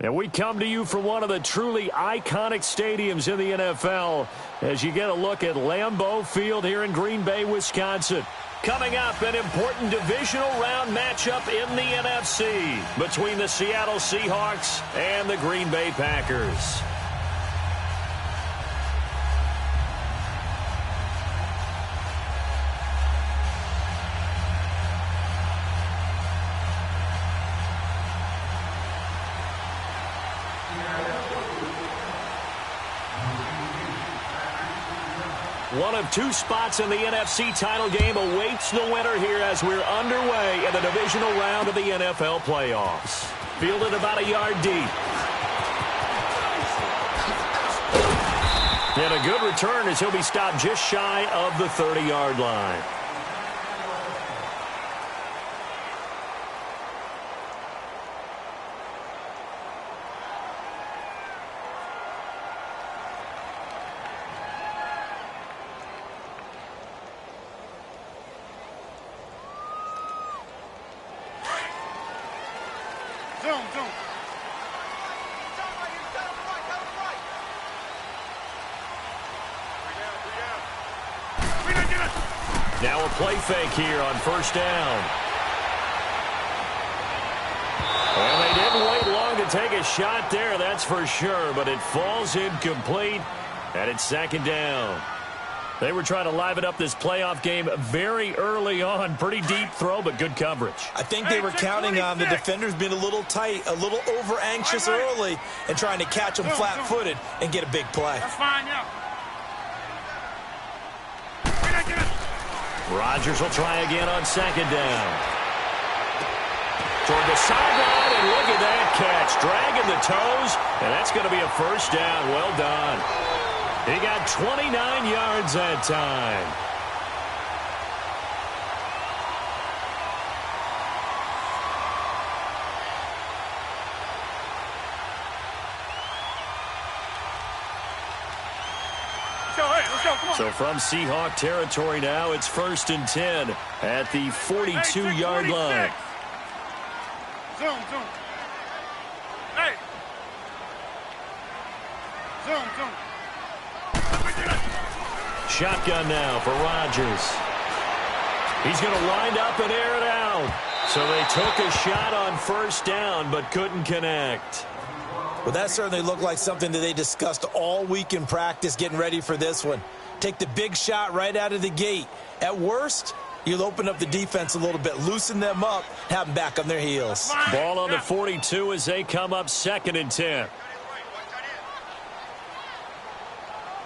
And we come to you from one of the truly iconic stadiums in the NFL as you get a look at Lambeau Field here in Green Bay, Wisconsin. Coming up, an important divisional round matchup in the NFC between the Seattle Seahawks and the Green Bay Packers. One of two spots in the NFC title game awaits the winner here as we're underway in the divisional round of the NFL playoffs. Fielded about a yard deep. And a good return as he'll be stopped just shy of the 30-yard line. Now a play fake here on first down. Well, they didn't wait long to take a shot there, that's for sure, but it falls incomplete, and it's second down. They were trying to liven up this playoff game very early on. Pretty deep throw, but good coverage. I think they were counting on the defenders being a little tight, a little over-anxious early, and trying to catch them flat-footed and get a big play. That's fine, yeah. Rodgers will try again on second down. Toward the sideline, and look at that catch. Dragging the toes, and that's going to be a first down. Well done. He got 29 yards that time. So from Seahawk territory now, it's 1st and 10 at the 42-yard line. Zoom. Hey. Zoom. Shotgun now for Rodgers. He's going to wind up and air it out. So they took a shot on first down but couldn't connect. Well, that certainly looked like something that they discussed all week in practice getting ready for this one. Take the big shot right out of the gate. At worst, you'll open up the defense a little bit, loosen them up, have them back on their heels. Ball on the 42 as they come up 2nd and 10.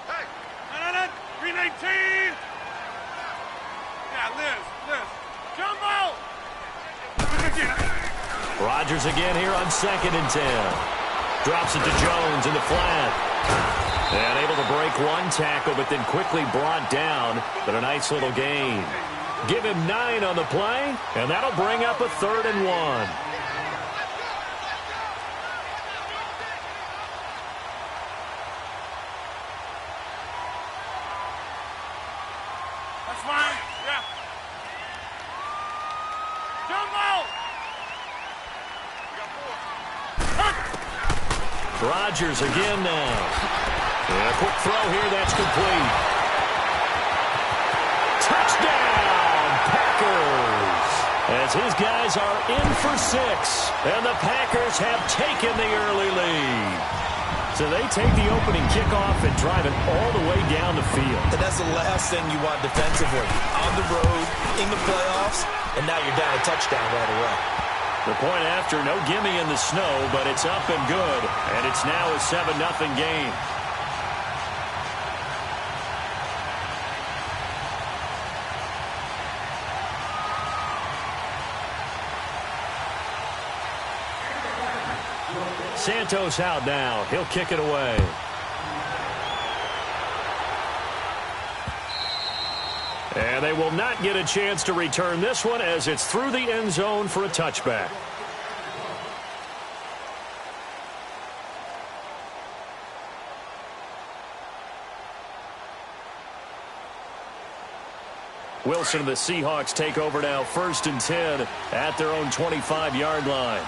Hey, 319. Yeah, Liz. Jumbo. Rodgers again here on 2nd and 10. Drops it to Jones in the flat. And able to break one tackle, but then quickly brought down. But a nice little gain. Give him 9 on the play, and that'll bring up a 3rd and 1. That's fine. Yeah. Jumbo. Rodgers again now. And a quick throw here, that's complete. Touchdown, Packers! As his guys are in for 6, and the Packers have taken the early lead. So they take the opening kickoff and drive it all the way down the field. And that's the last thing you want defensively. On the road, in the playoffs, and now you're down a touchdown right away. The point after, no gimme in the snow, but it's up and good. And it's now a 7-0 game. Santos out now. He'll kick it away. And they will not get a chance to return this one as it's through the end zone for a touchback. Wilson and the Seahawks take over now, 1st and 10 at their own 25-yard line.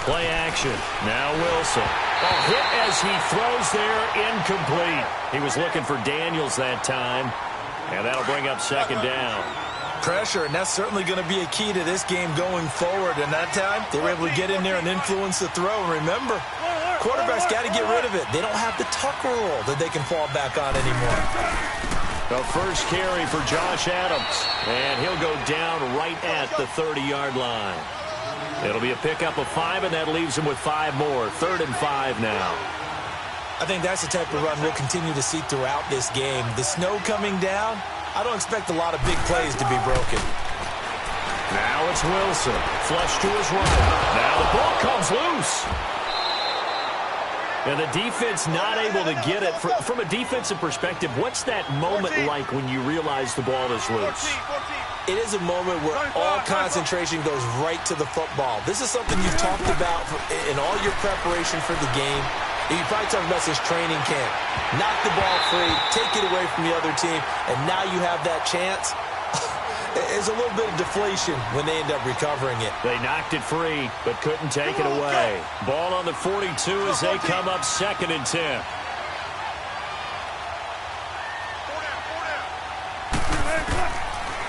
Play action. Now Wilson. A hit as he throws there, incomplete. He was looking for Daniels that time, and that'll bring up second down. Pressure, and that's certainly going to be a key to this game going forward. And that time, they were able to get in there and influence the throw. And remember, quarterbacks got to get rid of it. They don't have the Tucker rule that they can fall back on anymore. The first carry for Josh Adams, and he'll go down right at the 30-yard line. It'll be a pickup of 5, and that leaves him with 5 more. 3rd and 5 now. I think that's the type of run we'll continue to see throughout this game. The snow coming down, I don't expect a lot of big plays to be broken. Now it's Wilson. Flush to his right. Now the ball comes loose. And the defense not able to get it. From a defensive perspective, what's that moment like when you realize the ball is loose? It is a moment where all concentration goes right to the football. This is something you've talked about in all your preparation for the game. You probably talked about this training camp. Knock the ball free, take it away from the other team, and now you have that chance. There's a little bit of deflation when they end up recovering it. They knocked it free, but couldn't take it away. Ball on the 42 as they come up 2nd and 10.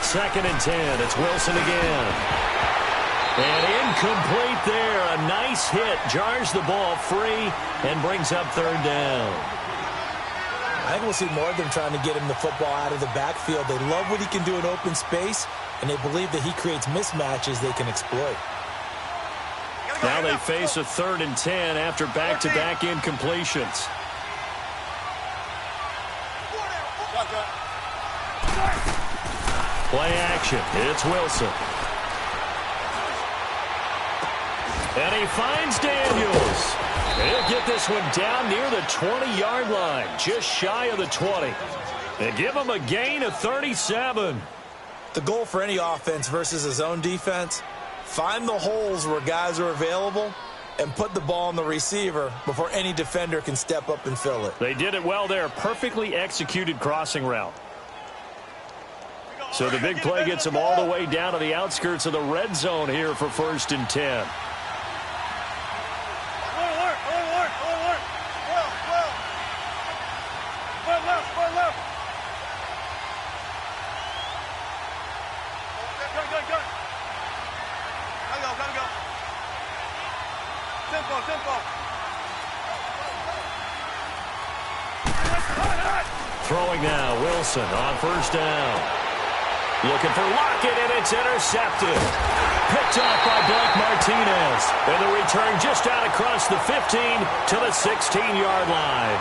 Second and 10. It's Wilson again. And incomplete there. A nice hit. Jars the ball free and brings up 3rd down. I think we'll see more of them trying to get him the football out of the backfield. They love what he can do in open space, and they believe that he creates mismatches they can exploit. Now they face a 3rd and 10 after back-to-back incompletions. Play action. It's Wilson. And he finds Daniels. He'll get this one down near the 20-yard line, just shy of the 20. And give him a gain of 37. The goal for any offense versus a zone defense, find the holes where guys are available and put the ball on the receiver before any defender can step up and fill it. They did it well there. Perfectly executed crossing route. So the big play gets him all the way down to the outskirts of the red zone here for 1st and 10. Throwing now, Wilson on 1st down. Looking for Lockett, and it's intercepted. Picked off by Blake Martinez. And the return just out across the 15 to the 16-yard line.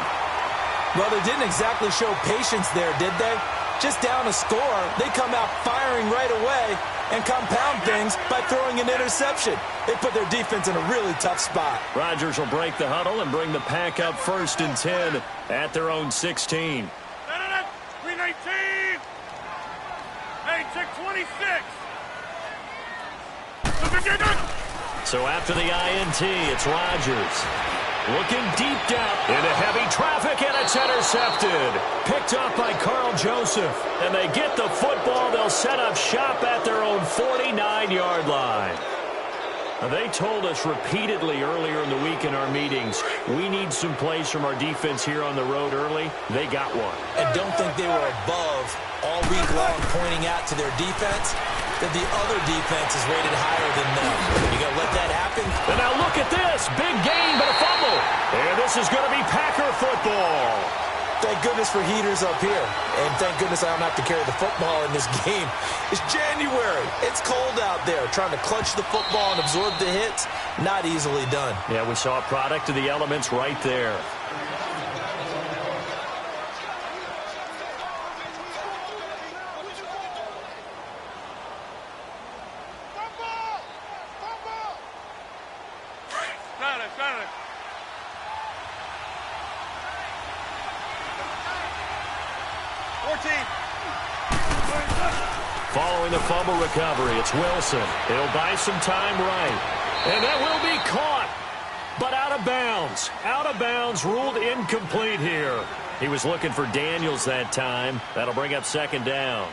Well, they didn't exactly show patience there, did they? Just down a score, they come out firing right away and compound things by throwing an interception. They put their defense in a really tough spot. Rodgers will break the huddle and bring the pack up 1st and 10 at their own 16. 319. Hey, check 26. So after the INT, it's Rodgers. Looking deep down into heavy traffic, and it's intercepted. Picked up by Carl Joseph. And they get the football. They'll set up shop at their own 49-yard line. Now, they told us repeatedly earlier in the week in our meetings, we need some plays from our defense here on the road early. They got one. And don't think they were above all week long pointing out to their defense that the other defense is rated higher than them. You going to let that happen? And now look at this. Big gain, but a fumble. And this is going to be Packer football. Thank goodness for heaters up here. And thank goodness I don't have to carry the football in this game. It's January. It's cold out there. Trying to clutch the football and absorb the hits, not easily done. Yeah, we saw a product of the elements right there. Following the fumble recovery, it's Wilson. He'll buy some time right. And that will be caught, but out of bounds. Out of bounds, ruled incomplete here. He was looking for Daniels that time. That'll bring up 2nd down.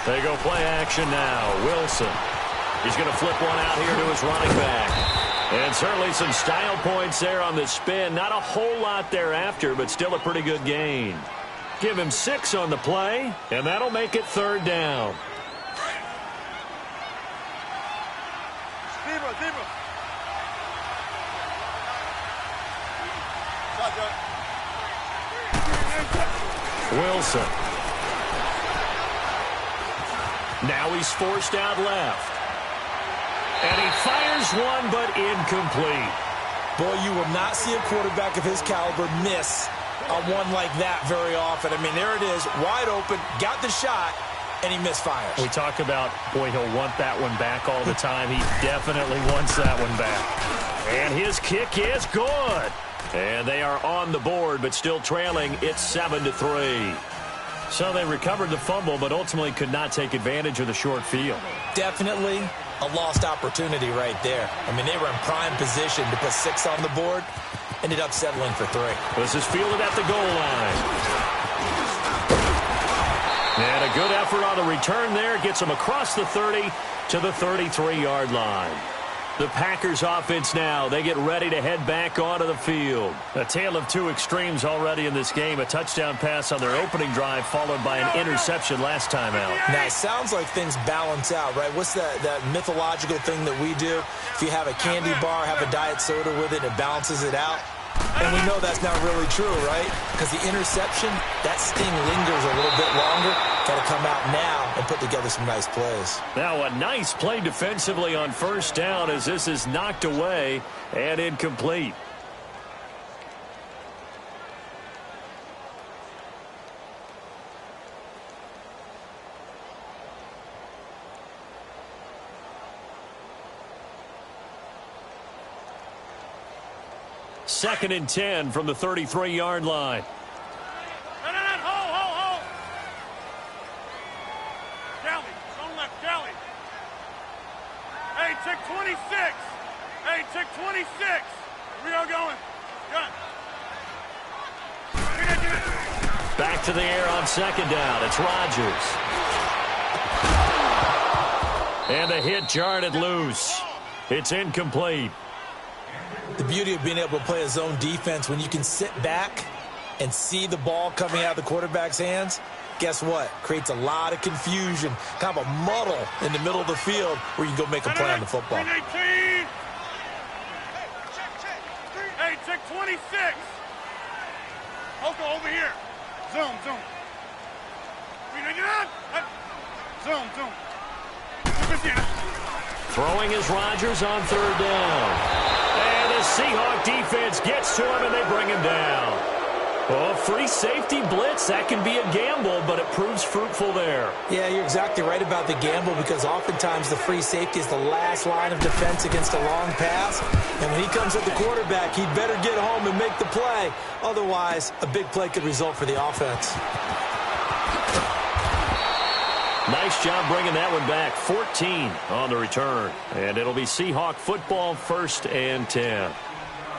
They go play action now. Wilson. He's going to flip one out here to his running back. And certainly some style points there on the spin. Not a whole lot thereafter, but still a pretty good gain. Give him 6 on the play, and that'll make it 3rd down. Wilson. Now he's forced out left. And he fires one, but incomplete. Boy, you will not see a quarterback of his caliber miss on one like that very often. I mean, there it is, wide open, got the shot, and he misfires. We talk about, boy, he'll want that one back all the time. He definitely wants that one back. And his kick is good. And they are on the board, but still trailing. It's 7-3. So they recovered the fumble, but ultimately could not take advantage of the short field. Definitely a lost opportunity right there. I mean, they were in prime position to put 6 on the board. Ended up settling for 3. This is fielded at the goal line. And a good effort on the return there. Gets him across the 30 to the 33-yard line. The Packers offense now, they get ready to head back onto the field. A tale of two extremes already in this game. A touchdown pass on their opening drive followed by an interception last time out. Now, it sounds like things balance out, right? What's that mythological thing that we do? If you have a candy bar, have a diet soda with it, it balances it out. And we know that's not really true, right? Because the interception, that sting lingers a little bit longer. Got to come out now and put together some nice plays. Now a nice play defensively on 1st down as this is knocked away and incomplete. Second and 10 from the 33-yard line. Hold. Kelly, zone left, Kelly. Hey, check 26. Hey, check 26. We are going. Gun. Back to the air on 2nd down. It's Rodgers. And the hit jarred it loose. It's incomplete. The beauty of being able to play a zone defense when you can sit back and see the ball coming out of the quarterback's hands, guess what? Creates a lot of confusion, kind of a muddle in the middle of the field where you can go make a play on the football. 319. Hey, check 26. Okay, over here. Zoom. 319. Zoom. Throwing is Rodgers on 3rd down. And the Seahawk defense gets to him, and they bring him down. Oh, free safety blitz, that can be a gamble, but it proves fruitful there. Yeah, you're exactly right about the gamble because oftentimes the free safety is the last line of defense against a long pass. And when he comes at the quarterback, he'd better get home and make the play. Otherwise, a big play could result for the offense. Nice job bringing that one back. 14 on the return. And it'll be Seahawk football, 1st and 10.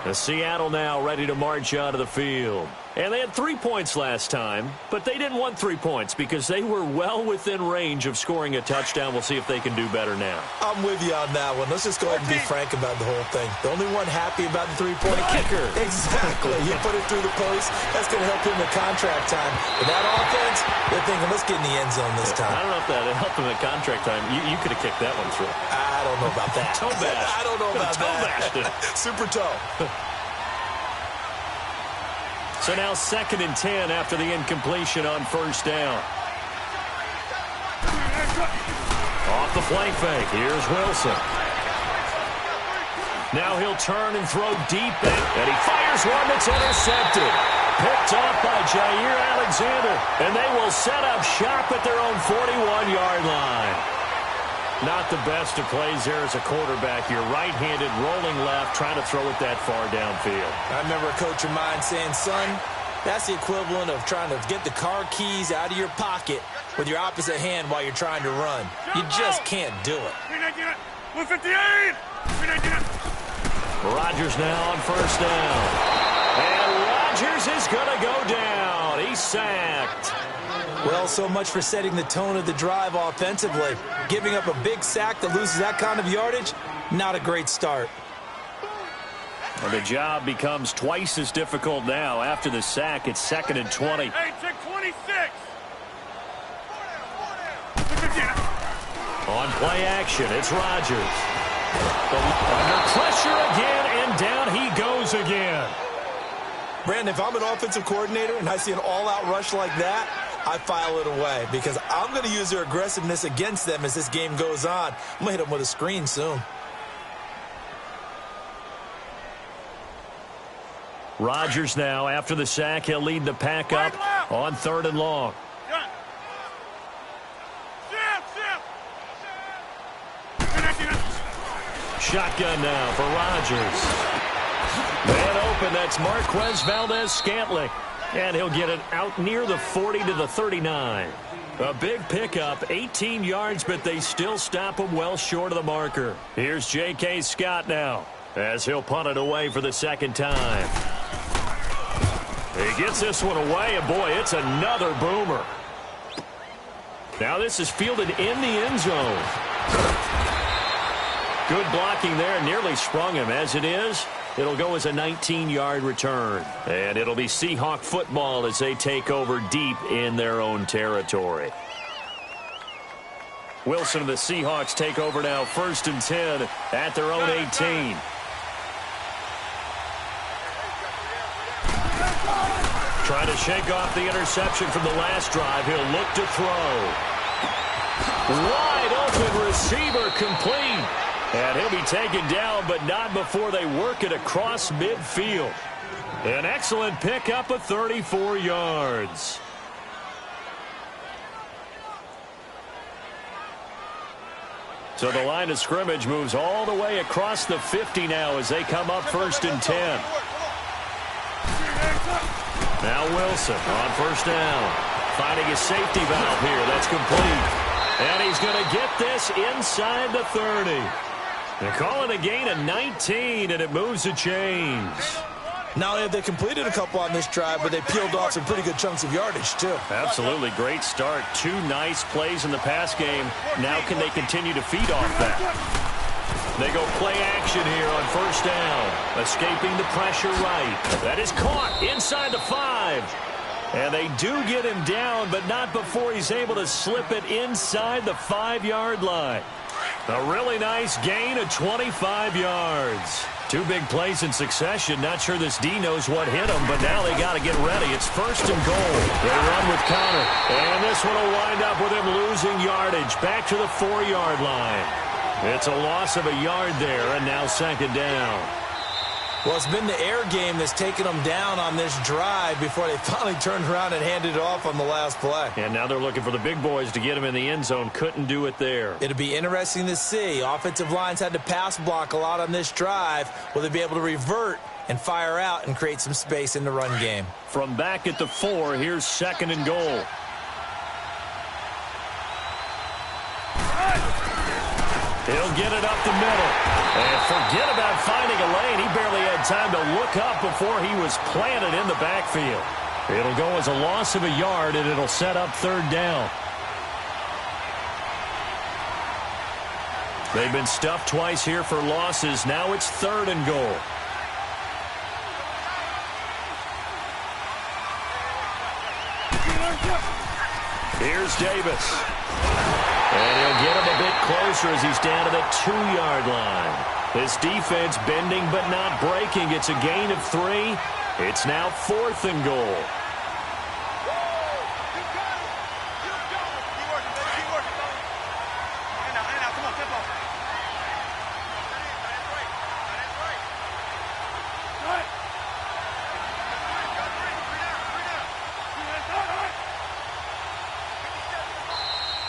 The Seattle now ready to march out of the field. And they had 3 points last time, but they didn't want 3 points because they were well within range of scoring a touchdown. We'll see if they can do better now. I'm with you on that one. Let's just go ahead and be frank about the whole thing. The only one happy about the three-point kicker. Exactly. You put it through the post. That's going to help him at contract time. But that offense, they're thinking, let's get in the end zone this time. I don't know if that helped him at contract time. You could have kicked that one through. I don't know about that. Toe bash. I don't know about toe that. Bashed it. Super toe. So now 2nd and 10 after the incompletion on 1st down. Off the flank fake. Here's Wilson. Now he'll turn and throw deep, and he fires one that's intercepted. Picked off by Jair Alexander, and they will set up shop at their own 41-yard line. Not the best of plays there as a quarterback. You're right-handed, rolling left, trying to throw it that far downfield. I remember a coach of mine saying, son, that's the equivalent of trying to get the car keys out of your pocket with your opposite hand while you're trying to run. You just can't do it. 158. Rodgers now on 1st down. And Rodgers is going to go down. He's sacked. Well, so much for setting the tone of the drive offensively. Giving up a big sack that loses that kind of yardage, not a great start. Well, the job becomes twice as difficult now. After the sack, it's 2nd and 20. Hey, check 26. On play action, it's Rodgers. Under pressure again, and down he goes again. Brandon, if I'm an offensive coordinator and I see an all-out rush like that, I file it away because I'm going to use their aggressiveness against them as this game goes on. I'm going to hit them with a screen soon. Rodgers now, after the sack, he'll lead the pack up on 3rd and long. Shotgun now for Rodgers. Man open, that's Marquez Valdez-Scantling. And he'll get it out near the 40 to the 39. A big pickup, 18 yards, but they still stop him well short of the marker. Here's J.K. Scott now, as he'll punt it away for the 2nd time. He gets this one away, and boy, it's another boomer. Now this is fielded in the end zone. Good blocking there, nearly sprung him. As it is, it'll go as a 19-yard return. And it'll be Seahawk football as they take over deep in their own territory. Wilson and the Seahawks take over now, 1st and 10 at their own 18. Trying to shake off the interception from the last drive. He'll look to throw. Wide open receiver complete. And he'll be taken down, but not before they work it across midfield. An excellent pickup of 34 yards. So the line of scrimmage moves all the way across the 50 now as they come up 1st and 10. Now Wilson on 1st down. Finding a safety valve here. That's complete. And he's going to get this inside the 30. They're calling a gain of 19, and it moves the chains. Not only have they completed a couple on this drive, but they peeled off some pretty good chunks of yardage, too. Absolutely. Great start. 2 nice plays in the pass game. Now can they continue to feed off that? They go play action here on 1st down. Escaping the pressure right. That is caught inside the 5. And they do get him down, but not before he's able to slip it inside the 5-yard line. A really nice gain of 25 yards. 2 big plays in succession. Not sure this D knows what hit him, but now they got to get ready. It's 1st and goal. They run with Connor. And this one will wind up with him losing yardage. Back to the 4-yard line. It's a loss of a yard there, and now 2nd down. Well, it's been the air game that's taken them down on this drive before they finally turned around and handed it off on the last play. And now they're looking for the big boys to get him in the end zone. Couldn't do it there. It'll be interesting to see. Offensive lines had to pass block a lot on this drive. Will they be able to revert and fire out and create some space in the run game? From back at the 4, here's 2nd and goal. He'll get it up the middle. And forget about finding a lane. He barely had time to look up before he was planted in the backfield. It'll go as a loss of a yard, and it'll set up 3rd down. They've been stuffed twice here for losses. Now it's 3rd and goal. Here's Davis. And he'll get him a bit closer as he's down to the 2-yard line. This defense bending but not breaking. It's a gain of 3. It's now 4th and goal.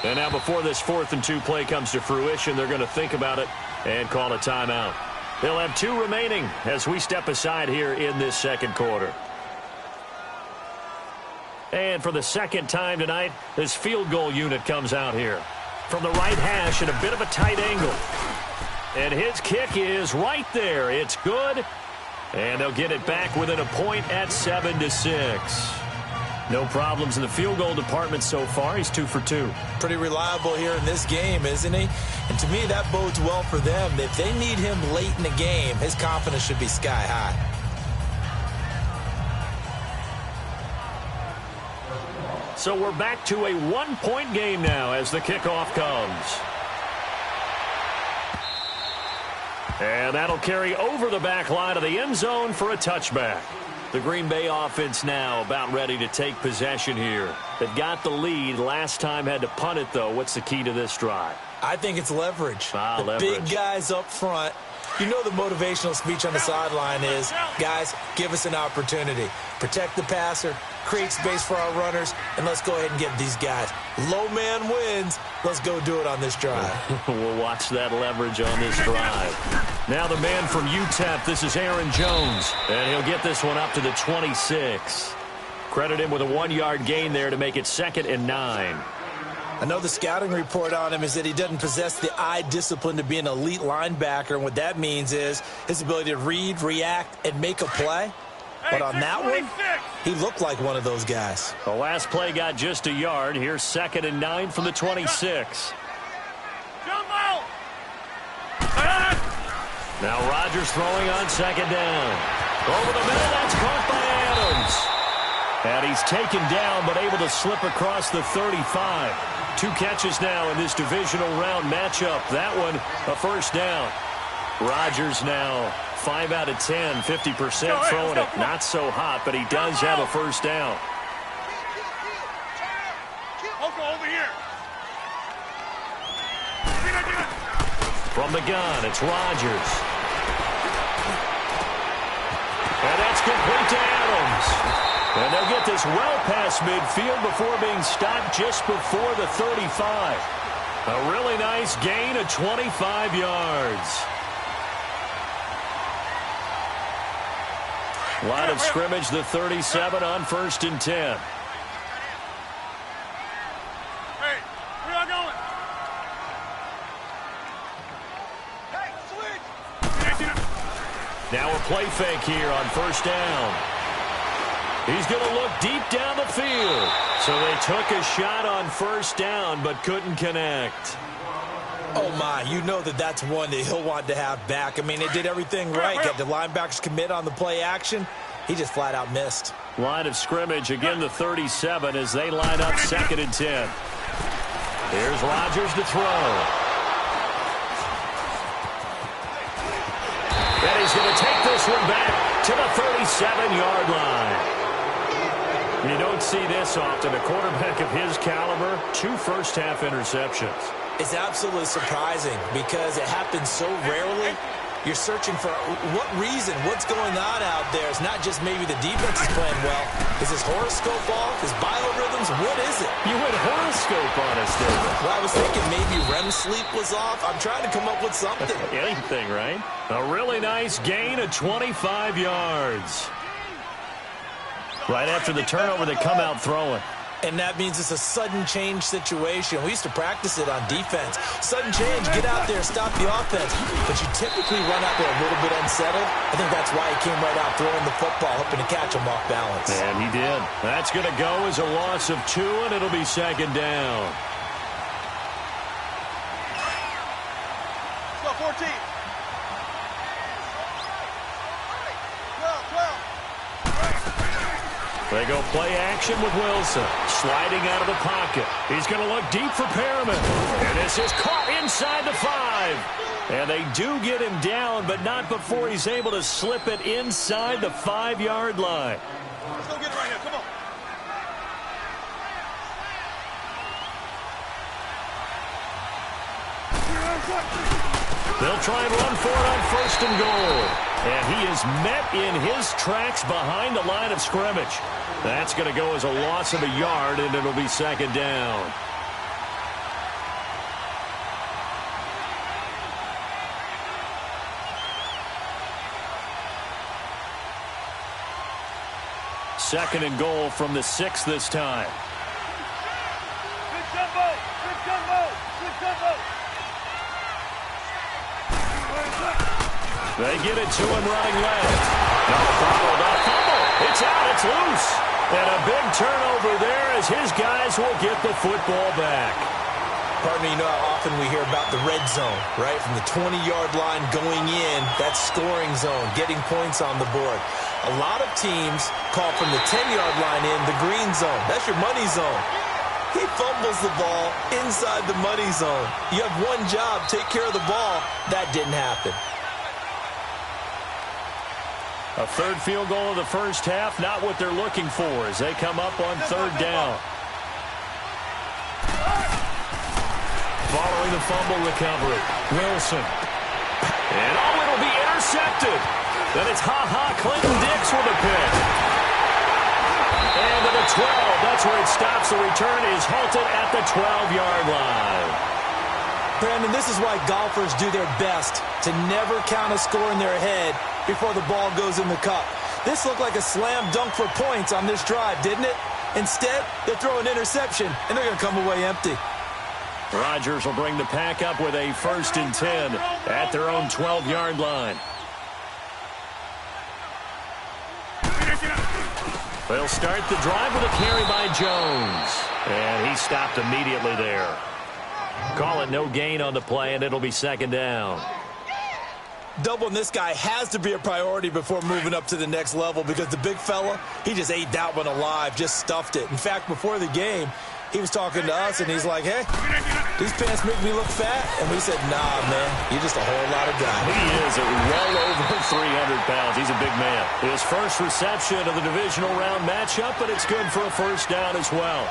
And now before this 4th and 2 play comes to fruition, they're going to think about it and call a timeout. They'll have 2 remaining as we step aside here in this 2nd quarter. And for the 2nd time tonight, this field goal unit comes out here. From the right hash at a bit of a tight angle. And his kick is right there. It's good. And they'll get it back within a point at 7-6. No problems in the field goal department so far. He's 2 for 2. Pretty reliable here in this game, isn't he? And to me, that bodes well for them. If they need him late in the game, his confidence should be sky high. So we're back to a 1-point game now as the kickoff comes. And that'll carry over the back line of the end zone for a touchback. The Green Bay offense now about ready to take possession here. They've got the lead. Last time had to punt it, though. What's the key to this drive? I think it's leverage. The leverage. Big guys up front. You know the motivational speech on the sideline is, guys, give us an opportunity. Protect the passer, create space for our runners, and let's go ahead and get these guys. Low man wins. Let's go do it on this drive. We'll watch that leverage on this drive. Now the man from UTEP, this is Aaron Jones. And he'll get this one up to the 26. Credit him with a 1-yard gain there to make it 2nd and 9. I know the scouting report on him is that he doesn't possess the eye discipline to be an elite linebacker, and what that means is his ability to read, react, and make a play. But on that one, he looked like one of those guys. The last play got just a yard. Here's 2nd and 9 from the 26. Now Rodgers throwing on 2nd down. Over the middle, that's caught by Adams. And he's taken down, but able to slip across the 35. 2 catches now in this divisional round matchup. That one, a first down. Rodgers now 5 out of 10, 50% throwing it. Not so hot, but he does have a first down. Over here. From the gun, it's Rodgers. And that's complete to Adams. And they'll get this well past midfield before being stopped just before the 35. A really nice gain of 25 yards. Line of scrimmage, the 37 on 1st and 10. Hey, where y'all going? Hey, switch! Now a play fake here on 1st down. He's going to look deep down the field. So they took a shot on 1st down, but couldn't connect. Oh, my, you know that's one that he'll want to have back. I mean, they did everything right. Got the linebackers commit on the play action. He just flat out missed. Line of scrimmage, again the 37 as they line up 2nd and 10. Here's Rodgers to throw. And he's going to take this one back to the 37-yard line. You don't see this often. A quarterback of his caliber, 2 first-half interceptions. It's absolutely surprising because it happens so rarely. You're searching for what reason, what's going on out there. It's not just maybe the defense is playing well. Is his horoscope off? His biorhythms? What is it? You went horoscope on us, David. Well, I was thinking maybe REM sleep was off. I'm trying to come up with something. Anything, right? A really nice gain of 25 yards. Right after the turnover, they come out throwing. And that means it's a sudden change situation. We used to practice it on defense. Sudden change, get out there, stop the offense. But you typically run out there a little bit unsettled. I think that's why he came right out throwing the football, hoping to catch him off balance. And he did. That's going to go as a loss of 2, and it'll be 2nd down. Let's go, 14. 12. They go play action with Wilson. Sliding out of the pocket. He's going to look deep for Perriman. And this is caught inside the 5. And they do get him down, but not before he's able to slip it inside the 5-yard line. Let's go get it right here. Come on. They'll try and run for it on 1st and goal. And he is met in his tracks behind the line of scrimmage. That's going to go as a loss of a yard, and it'll be 2nd down. Second and goal from the 6 this time. Good jumbo. Good jumbo. Good jumbo. They get it to him running left. No problem. It's out. It's loose. And a big turnover there as his guys will get the football back. Pardon me, you know how often we hear about the red zone, right? From the 20-yard line going in, that's scoring zone, getting points on the board. A lot of teams call from the 10-yard line in the green zone. That's your money zone. He fumbles the ball inside the money zone. You have one job, take care of the ball. That didn't happen. A third field goal of the first half, not what they're looking for as they come up on third down. Following the fumble recovery, Wilson. And it'll be intercepted. Then it's Clinton Dix with a pick. And to the 12, that's where it stops. The return is halted at the 12-yard line. Brandon, this is why golfers do their best to never count a score in their head before the ball goes in the cup. This looked like a slam dunk for points on this drive, didn't it? Instead, they throw an interception, and they're going to come away empty. Rodgers will bring the pack up with a 1st and 10 at their own 12-yard line. They'll start the drive with a carry by Jones. And he stopped immediately there. Call it no gain on the play, and it'll be 2nd down. Doubling this guy has to be a priority before moving up to the next level because the big fella, he just ate that one alive, just stuffed it. In fact, before the game, he was talking to us, and he's like, hey, these pants make me look fat. And we said, nah, man, you're just a whole lot of guy. He is well over 300 pounds. He's a big man. His first reception of the divisional round matchup, but it's good for a 1st down as well.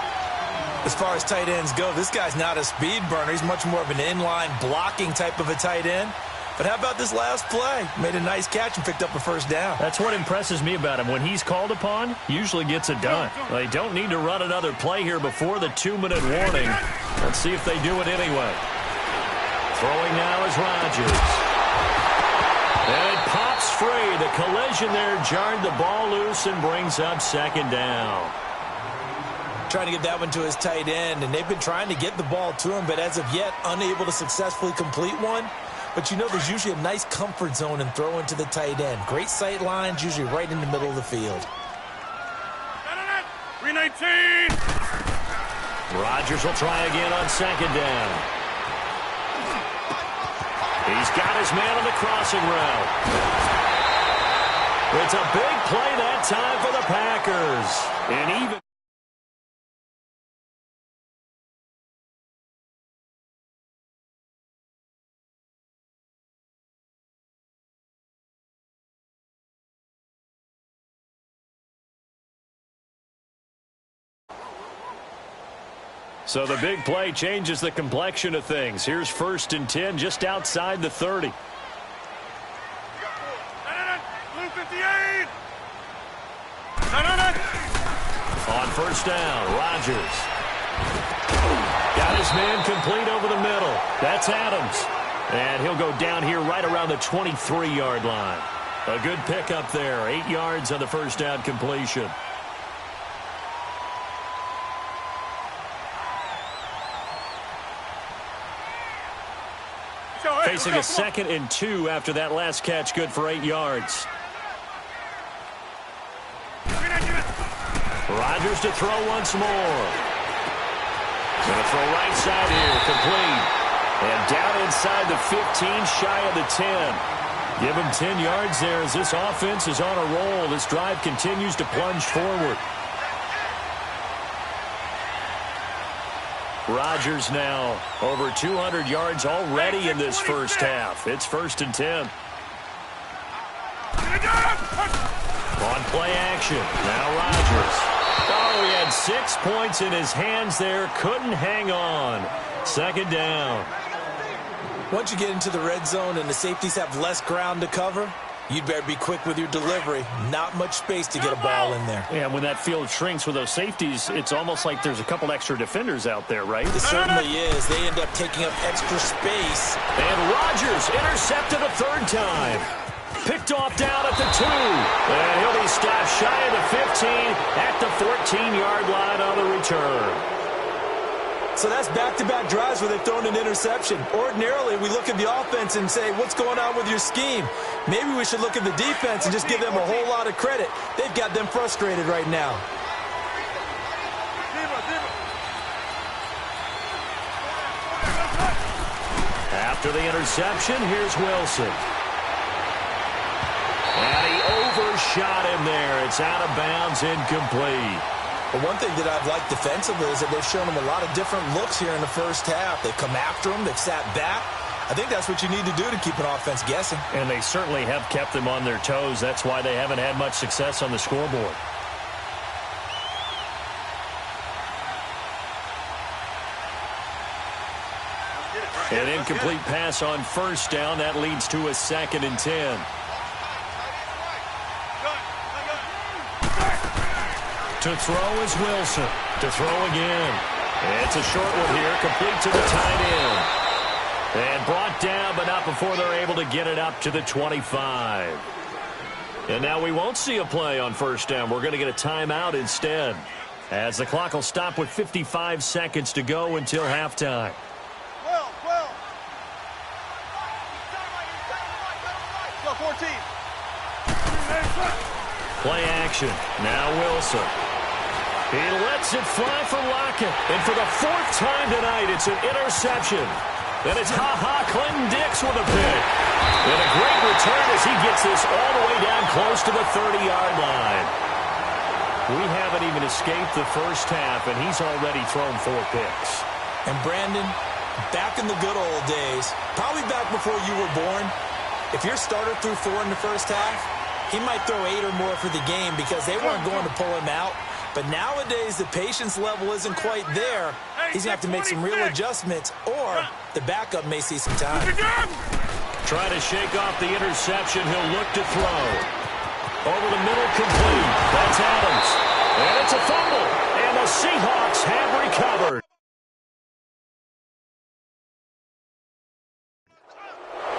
As far as tight ends go, this guy's not a speed burner. He's much more of an inline blocking type of a tight end. But how about this last play? Made a nice catch and picked up a 1st down. That's what impresses me about him. When he's called upon, usually gets it done. They don't need to run another play here before the 2-minute warning. Let's see if they do it anyway. Throwing now is Rodgers. And it pops free. The collision there jarred the ball loose and brings up 2nd down. Trying to get that one to his tight end, and they've been trying to get the ball to him, but as of yet, unable to successfully complete one. But you know there's usually a nice comfort zone in throwing to the tight end. Great sight lines, usually right in the middle of the field. 319. Rodgers will try again on 2nd down. He's got his man on the crossing route. It's a big play that time for the Packers. And even so the big play changes the complexion of things. Here's 1st and 10 just outside the 30. Blue 58. On 1st down, Rodgers. Got his man complete over the middle. That's Adams. And he'll go down here right around the 23-yard line. A good pickup there. 8 yards on the 1st down completion. Facing a 2nd and 2 after that last catch, good for 8 yards. Rodgers to throw once more. Going to throw right side here, complete. And down inside the 15, shy of the 10. Give him 10 yards there as this offense is on a roll. This drive continues to plunge forward. Rodgers now over 200 yards already in this first half. It's 1st and 10. On play action. Now Rodgers. Oh, he had 6 points in his hands there. Couldn't hang on. 2nd down. Once you get into the red zone and the safeties have less ground to cover, you'd better be quick with your delivery. Not much space to get a ball in there. Yeah, when that field shrinks with those safeties, it's almost like there's a couple extra defenders out there, right? It certainly is. They end up taking up extra space. And Rodgers intercepted a 3rd time. Picked off down at the 2. And he'll be stopped shy of the 15 at the 14-yard line on the return. So that's back-to-back drives where they've thrown an interception. Ordinarily, we look at the offense and say, what's going on with your scheme? Maybe we should look at the defense and just give them a whole lot of credit. They've got them frustrated right now. After the interception, here's Wilson. And he overshot him there. It's out of bounds, incomplete. But one thing that I've liked defensively is that they've shown him a lot of different looks here in the first half. They've come after him. They've sat back. I think that's what you need to do to keep an offense guessing. And they certainly have kept them on their toes. That's why they haven't had much success on the scoreboard. An incomplete pass on first down. That leads to a 2nd and 10. To throw is Wilson. To throw again. It's a short one here, complete to the tight end. And brought down, but not before they're able to get it up to the 25. And now we won't see a play on first down. We're going to get a timeout instead, as the clock will stop with 55 seconds to go until halftime. Go, 14. Play action. Now Wilson. He lets it fly for Lockett. And for the 4th time tonight, it's an interception. And it's Clinton Dix with a pick. And a great return as he gets this all the way down close to the 30-yard line. We haven't even escaped the first half, and he's already thrown 4 picks. And Brandon, back in the good old days, probably back before you were born, if your starter threw 4 in the first half, he might throw 8 or more for the game because they weren't going to pull him out. But nowadays, the patience level isn't quite there. He's going to have to make some real adjustments, or the backup may see some time. Trying to shake off the interception. He'll look to throw. Over the middle, complete. That's Adams. And it's a fumble. And the Seahawks have recovered.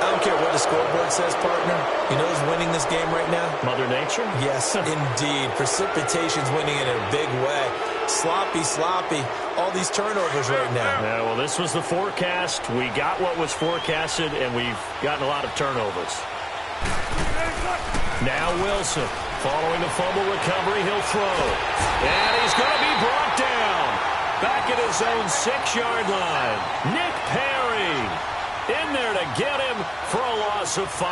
I don't care what the scoreboard says, partner. You know who's winning this game right now? Mother Nature? Yes, indeed. Precipitation's winning it in a big way. Sloppy. All these turnovers right now. Yeah, well, this was the forecast. We got what was forecasted, and we've gotten a lot of turnovers. Now Wilson. Following the fumble recovery, he'll throw. And he's going to be brought down. Back at his own 6-yard line. Nick Perry in there to get him for a loss of 5.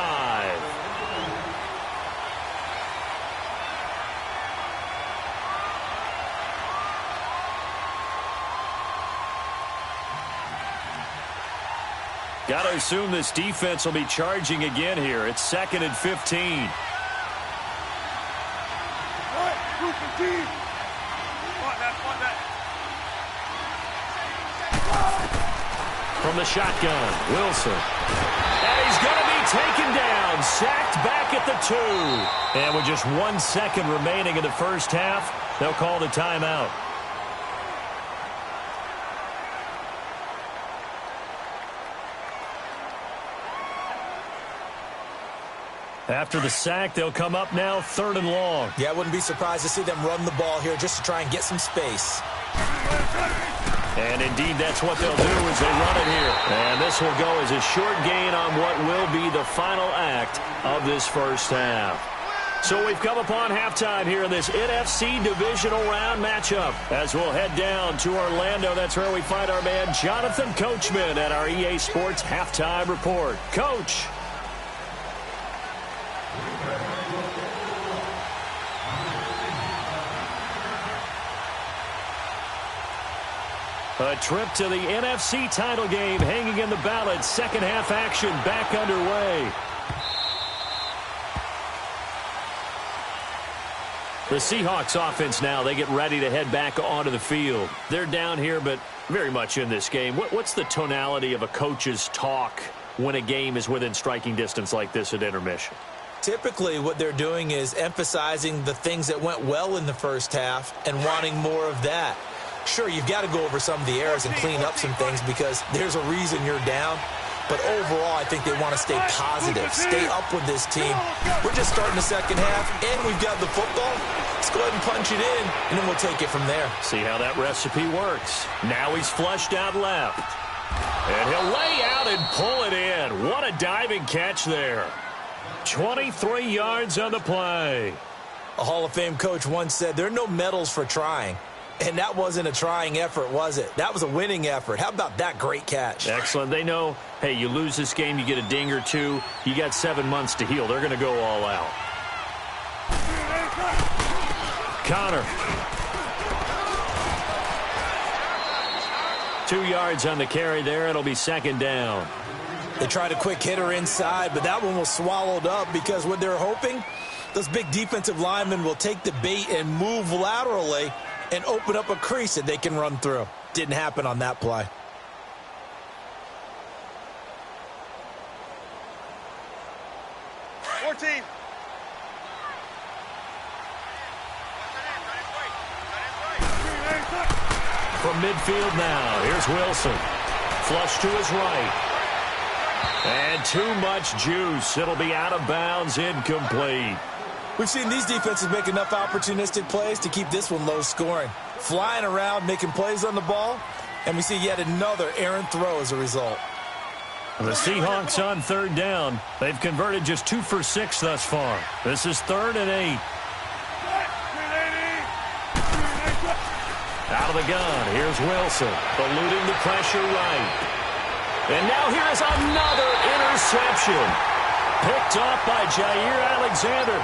Got to assume this defense will be charging again here. It's 2nd and 15. From the shotgun, Wilson. And he's going to be taken down, sacked back at the 2. And with just 1 second remaining in the first half, they'll call the timeout. After the sack, they'll come up now 3rd and long. Yeah, I wouldn't be surprised to see them run the ball here just to try and get some space. And indeed, that's what they'll do as they run it here. And this will go as a short gain on what will be the final act of this first half. So we've come upon halftime here in this NFC divisional round matchup. As we'll head down to Orlando, that's where we find our man Jonathan Coachman at our EA Sports Halftime Report. Coach. A trip to the NFC title game hanging in the balance. Second half action back underway. The Seahawks offense now, they get ready to head back onto the field. They're down here, but very much in this game. What's the tonality of a coach's talk when a game is within striking distance like this at intermission? Typically, what they're doing is emphasizing the things that went well in the first half and wanting more of that. Sure, you've got to go over some of the errors and clean up some things because there's a reason you're down. But overall, I think they want to stay positive, stay up with this team. We're just starting the second half, and we've got the football. Let's go ahead and punch it in, and then we'll take it from there. See how that recipe works. Now he's flushed out left. And he'll lay out and pull it in. What a diving catch there. 23 yards on the play. A Hall of Fame coach once said, there are no medals for trying. And that wasn't a trying effort, was it? That was a winning effort. How about that great catch? Excellent. They know, hey, you lose this game, you get a ding or two. You got 7 months to heal. They're going to go all out. Connor. 2 yards on the carry there. It'll be second down. They tried a quick hitter inside, but that one was swallowed up because what they're hoping, those big defensive linemen will take the bait and move laterally and open up a crease that they can run through. Didn't happen on that play. From midfield now, here's Wilson. Flush to his right. And too much juice. It'll be out of bounds, incomplete. We've seen these defenses make enough opportunistic plays to keep this one low scoring. Flying around, making plays on the ball, and we see yet another errant throw as a result. The Seahawks on third down. They've converted just 2 for 6 thus far. This is 3rd and 8. Out of the gun, here's Wilson, eluding the pressure right. And now here's another interception. Picked off by Jair Alexander.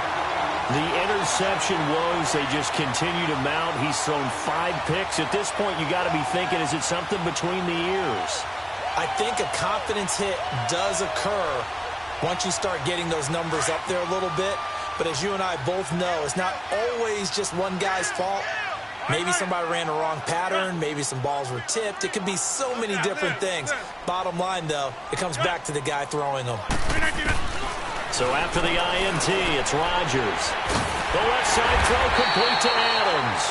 The interception woes, they just continue to mount. He's thrown 5 picks. At this point, you got to be thinking, is it something between the ears? I think a confidence hit does occur once you start getting those numbers up there a little bit. But as you and I both know, it's not always just one guy's fault. Maybe somebody ran the wrong pattern. Maybe some balls were tipped. It could be so many different things. Bottom line, though, it comes back to the guy throwing them. So after the INT, it's Rodgers. The left side throw complete to Adams.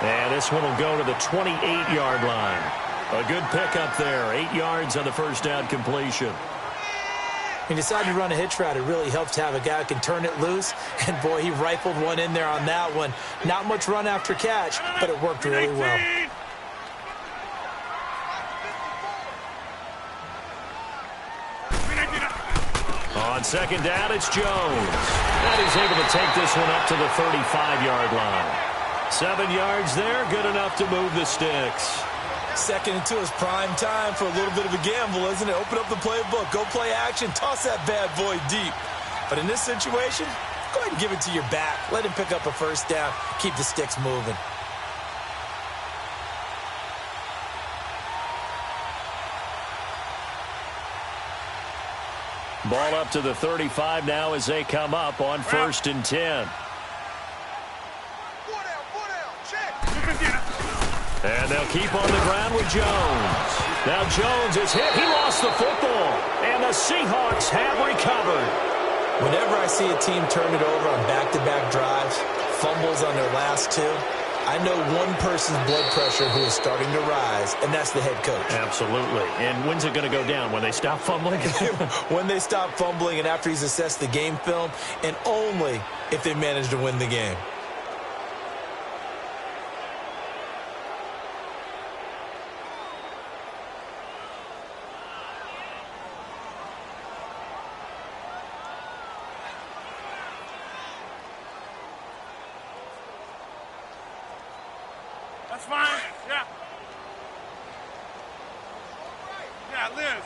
And this one will go to the 28-yard line. A good pickup there. 8 yards on the first down completion. He decided to run a hitch route. It really helps to have a guy who can turn it loose. And, boy, he rifled one in there on that one. Not much run after catch, but it worked really well. On second down, it's Jones. And he's able to take this one up to the 35-yard line. 7 yards there, good enough to move the sticks. Second and 2 is prime time for a little bit of a gamble, isn't it? Open up the playbook, go play action, toss that bad boy deep. But in this situation, go ahead and give it to your back. Let him pick up a first down, keep the sticks moving. Ball up to the 35 now as they come up on 1st and 10. And they'll keep on the ground with Jones. Now Jones is hit. He lost the football. And the Seahawks have recovered. Whenever I see a team turn it over on back-to-back drives, fumbles on their last 2, I know one person's blood pressure who is starting to rise, and that's the head coach. Absolutely. And when's it going to go down? When they stop fumbling? When they stop fumbling and after he's assessed the game film, and only if they manage to win the game. That's fine. Yeah. Yeah, Liz.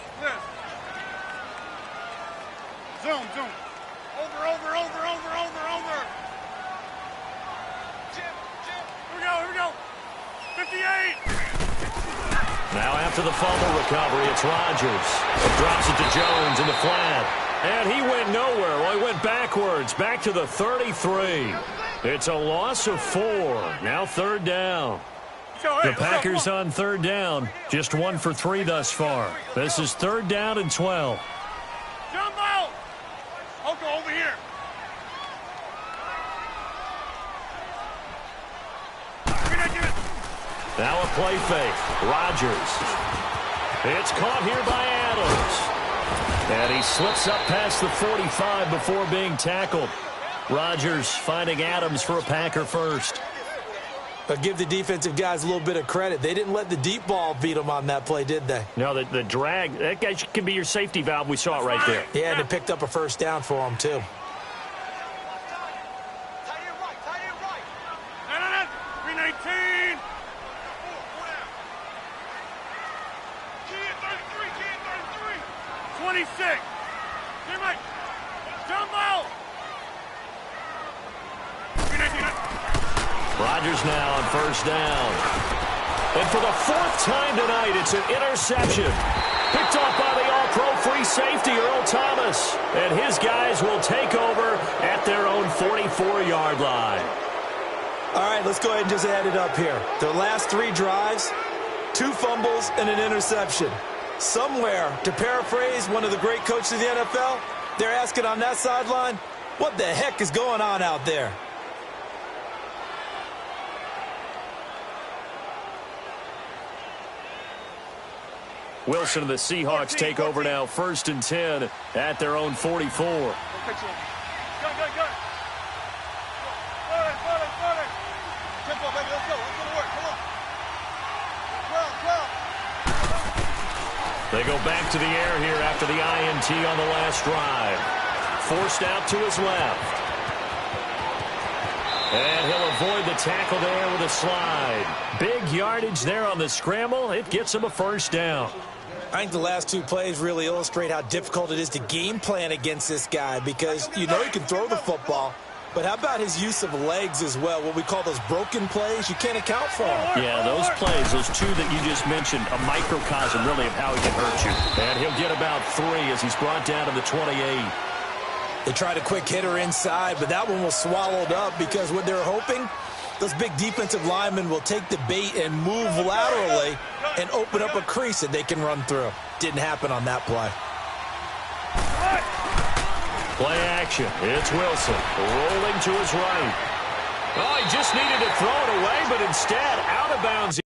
Zoom. Over. Jim. Here we go. 58. Now after the fumble recovery, it's Rodgers. Drops it to Jones in the flat. And he went nowhere. Well, he went backwards, back to the 33. It's a loss of 4. Now 3rd down. The Packers on 3rd down. Just 1 for 3 thus far. This is 3rd down and 12. Jumbo! I'll go over here. Now a play fake. Rodgers. It's caught here by Adams. And he slips up past the 45 before being tackled. Rodgers finding Adams for a Packer first. But give the defensive guys a little bit of credit. They didn't let the deep ball beat them on that play, did they? No, the drag, that guy can be your safety valve. We saw it right there. Yeah, and they picked up a first down for him, too. No. 319. 26. Teammate, jumbo. Rodgers now on first down. And for the fourth time tonight, it's an interception. Picked off by the all-pro free safety, Earl Thomas. And his guys will take over at their own 44-yard line. All right, let's go ahead and just add it up here. Their last 3 drives, 2 fumbles and an interception. Somewhere, to paraphrase one of the great coaches of the NFL, they're asking on that sideline, what the heck is going on out there? Wilson and the Seahawks take over now, 1st and 10 at their own 44. Gun. Tempo, baby, let's go. Let's go to work. Come on. 12. They go back to the air here after the INT on the last drive. Forced out to his left. And he'll avoid the tackle there with a slide. Big yardage there on the scramble. It gets him a first down. I think the last 2 plays really illustrate how difficult it is to game plan against this guy because you know he can throw the football, but how about his use of legs as well, what we call those broken plays? You can't account for them. Yeah, those plays, those 2 that you just mentioned, a microcosm really of how he can hurt you. And he'll get about 3 as he's brought down to the 28. They tried a quick hitter inside, but that one was swallowed up because what they're hoping, those big defensive linemen will take the bait and move laterally and open up a crease that they can run through. Didn't happen on that play. Play action. It's Wilson rolling to his right. Oh, he just needed to throw it away, but instead out of bounds.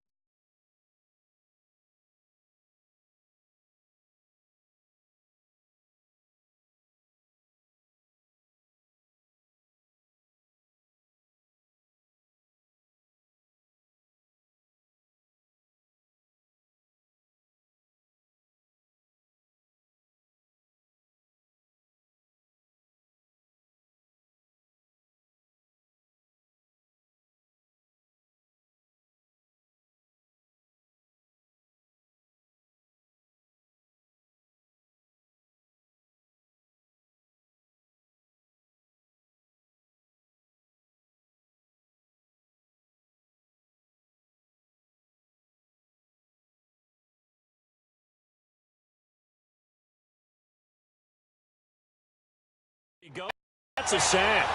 Go. That's a sack.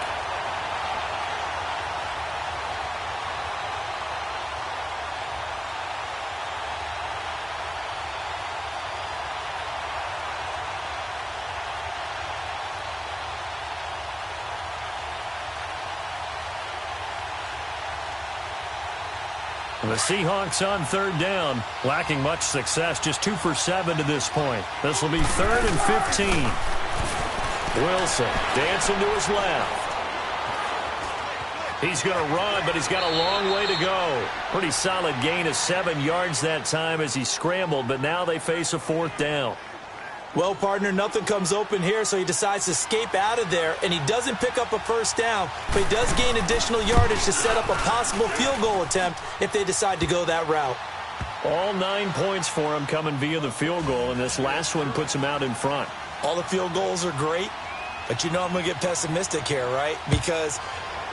The Seahawks on 3rd down, lacking much success, just 2 for 7 to this point. This will be 3rd and 15. Wilson dancing to his left. He's going to run, but he's got a long way to go. Pretty solid gain of 7 yards that time as he scrambled, but now they face a 4th down. Well, partner, nothing comes open here, so he decides to escape out of there, and he doesn't pick up a first down, but he does gain additional yardage to set up a possible field goal attempt if they decide to go that route. All 9 points for him coming via the field goal, and this last one puts him out in front. All the field goals are great, but you know I'm going to get pessimistic here, right? Because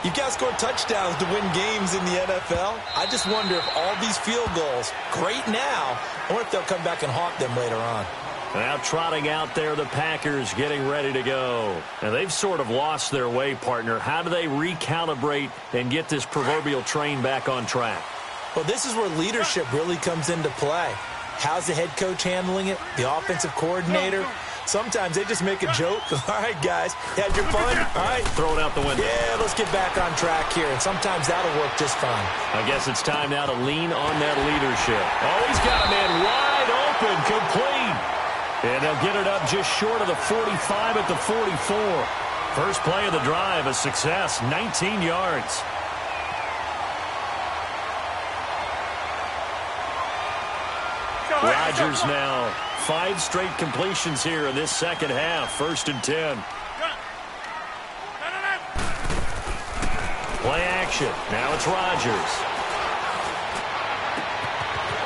you've got to score touchdowns to win games in the NFL. I just wonder if all these field goals, great now, or if they'll come back and haunt them later on. Now trotting out there, the Packers getting ready to go. And they've sort of lost their way, partner. How do they recalibrate and get this proverbial train back on track? Well, this is where leadership really comes into play. How's the head coach handling it? The offensive coordinator? Sometimes they just make a joke. All right, guys, had your fun? All right. Throw it out the window. Yeah, let's get back on track here, and sometimes that'll work just fine. I guess it's time now to lean on that leadership. Oh, he's got a man wide open, complete. And they'll get it up just short of the 45 at the 44. First play of the drive, a success, 19 yards. Rodgers now 5 straight completions here in this second half. 1st and 10. Play action. Now it's Rodgers.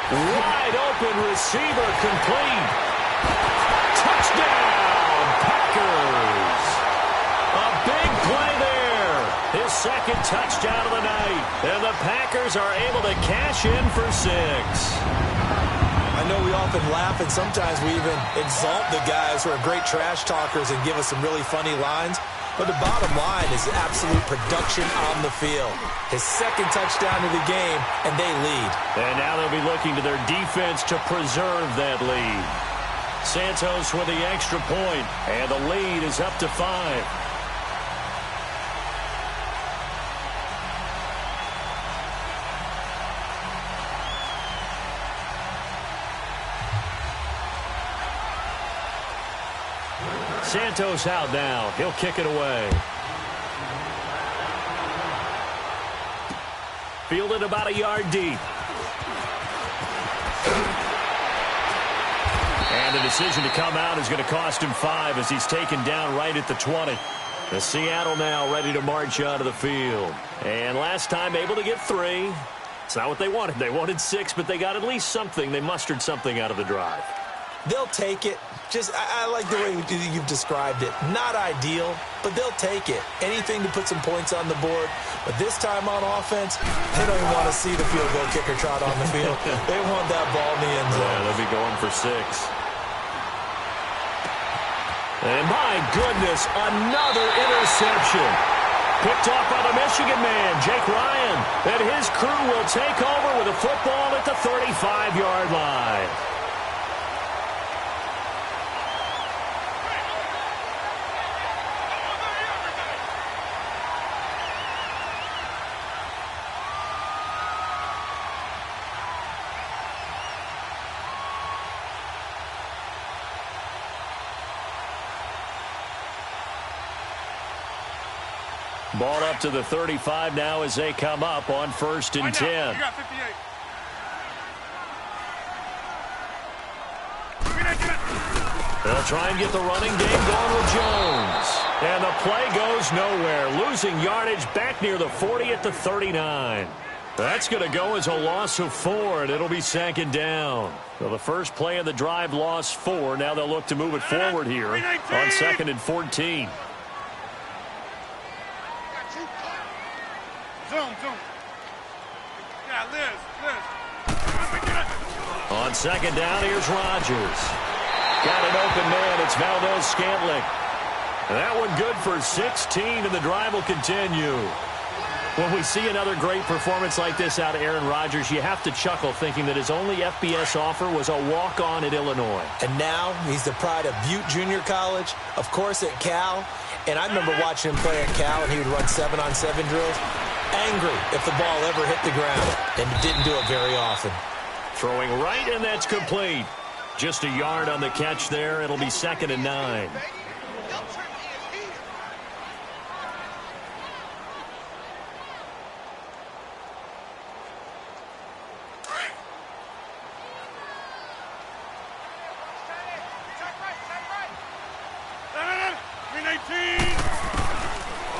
Wide open receiver complete. Touchdown! second touchdown of the night. And the Packers are able to cash in for 6. I know we often laugh, and sometimes we even exalt the guys who are great trash talkers and give us some really funny lines. But the bottom line is absolute production on the field. His second touchdown of the game, and they lead. And now they'll be looking to their defense to preserve that lead. Santos with the extra point, and the lead is up to 5. Santos out now. He'll kick it away. Fielded about a yard deep. And the decision to come out is going to cost him 5 as he's taken down right at the 20. The Seattle now ready to march onto the field. And last time able to get 3. It's not what they wanted. They wanted 6, but they got at least something. They mustered something out of the drive. They'll take it. I like the way you've described it. Not ideal, but they'll take it. Anything to put some points on the board. But this time on offense, they don't even want to see the field goal kicker trot on the field. They want that ball in the end zone. Yeah, they'll be going for 6. And my goodness, another interception. Picked off by the Michigan man, Jake Ryan. And his crew will take over with a football at the 35-yard line. Ball up to the 35 now as they come up on 1st and 10. You got 58. They'll try and get the running game going with Jones. And the play goes nowhere. Losing yardage back near the 40 at the 39. That's going to go as a loss of 4, and it'll be 2nd down. So the first play of the drive lost 4. Now they'll look to move it forward here on 2nd and 14. Zoom. Yeah, Liz. On 2nd down, here's Rodgers. Got an open man. It's Valdez-Scantling. That one good for 16, and the drive will continue. When we see another great performance like this out of Aaron Rodgers, you have to chuckle thinking that his only FBS offer was a walk-on at Illinois. And now he's the pride of Butte Junior College, of course at Cal. And I remember watching him play at Cal, and he would run 7-on-7 drills. Angry if the ball ever hit the ground, and didn't do it very often. Throwing right, and that's complete. Just a yard on the catch there. It'll be 2nd and 9.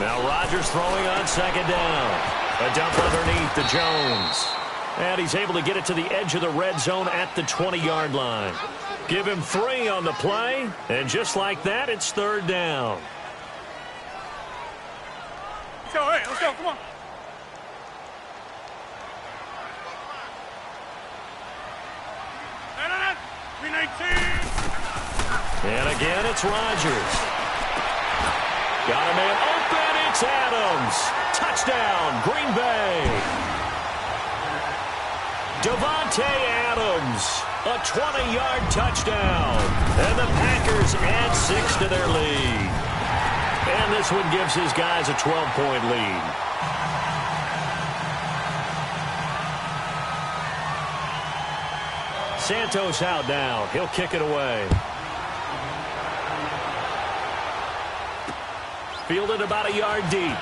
Now Rodgers throwing on 2nd down. A dump underneath to Jones. And he's able to get it to the edge of the red zone at the 20-yard line. Give him 3 on the play. And just like that, it's 3rd down. Let's go, hey, let's go, come on. And again, it's Rodgers. Got a man open. It's Adams. Touchdown, Green Bay. Devontae Adams, a 20-yard touchdown. And the Packers add 6 to their lead. And this one gives his guys a 12-point lead. Santos out now. He'll kick it away. Fielded about a yard deep.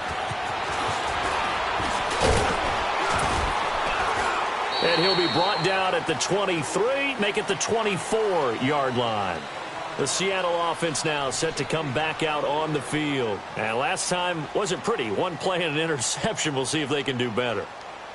And he'll be brought down at the 23, make it the 24-yard line. The Seattle offense now set to come back out on the field. And last time wasn't pretty. One play and an interception. We'll see if they can do better.